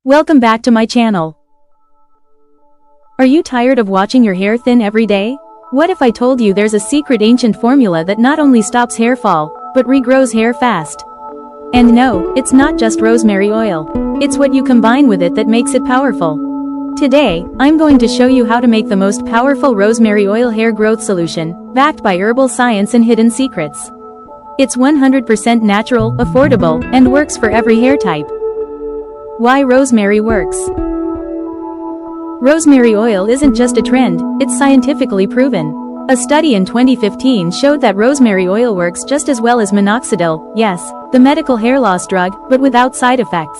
Welcome back to my channel. Are you tired of watching your hair thin every day? What if I told you there's a secret ancient formula that not only stops hair fall, but regrows hair fast? And no, it's not just rosemary oil. It's what you combine with it that makes it powerful. Today, I'm going to show you how to make the most powerful rosemary oil hair growth solution, backed by herbal science and hidden secrets. It's 100% natural, affordable, and works for every hair type. Why Rosemary works. Rosemary oil isn't just a trend, it's scientifically proven. A study in 2015 showed that rosemary oil works just as well as minoxidil, yes, the medical hair loss drug, but without side effects.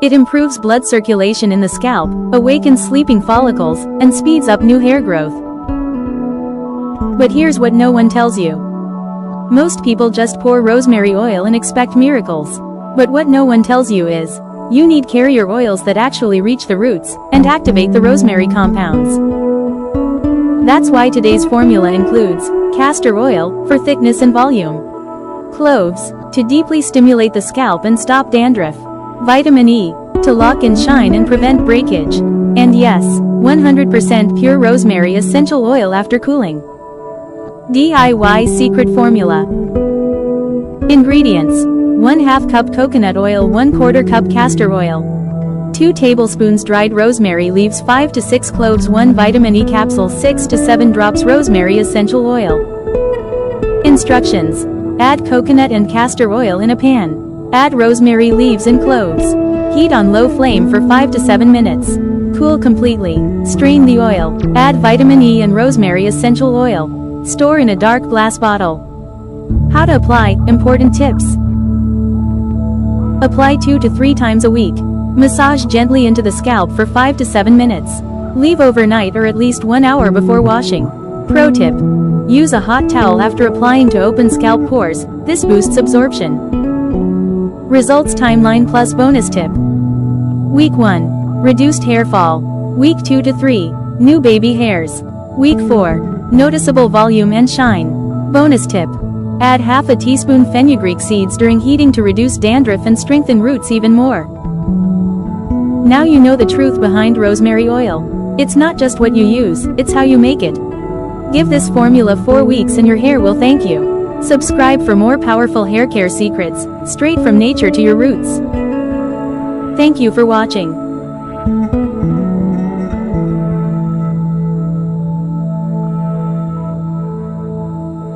It improves blood circulation in the scalp, awakens sleeping follicles, and speeds up new hair growth. But here's what no one tells you. Most people just pour rosemary oil and expect miracles. But what no one tells you is, you need carrier oils that actually reach the roots and activate the rosemary compounds. That's why today's formula includes castor oil for thickness and volume, cloves to deeply stimulate the scalp and stop dandruff, vitamin E to lock in shine and prevent breakage, and yes, 100% pure rosemary essential oil after cooling. DIY secret formula. Ingredients: 1/2 cup coconut oil, 1/4 cup castor oil, 2 tablespoons dried rosemary leaves, 5 to 6 cloves, 1 vitamin E capsule, 6 to 7 drops rosemary essential oil. Instructions: add coconut and castor oil in a pan. Add rosemary leaves and cloves. Heat on low flame for 5 to 7 minutes. Cool completely. Strain the oil. Add vitamin E and rosemary essential oil. Store in a dark glass bottle. How to apply. Important tips. Apply 2 to 3 times a week. Massage gently into the scalp for 5 to 7 minutes. Leave overnight or at least 1 hour before washing. Pro tip: use a hot towel after applying to open scalp pores. This boosts absorption. Results timeline plus bonus tip. Week 1. Reduced hair fall. Week 2 to 3. New baby hairs. Week 4. Noticeable volume and shine. Bonus tip: add half a teaspoon fenugreek seeds during heating to reduce dandruff and strengthen roots even more. Now you know the truth behind rosemary oil. It's not just what you use, it's how you make it. Give this formula 4 weeks and your hair will thank you. Subscribe for more powerful hair care secrets, straight from nature to your roots. Thank you for watching.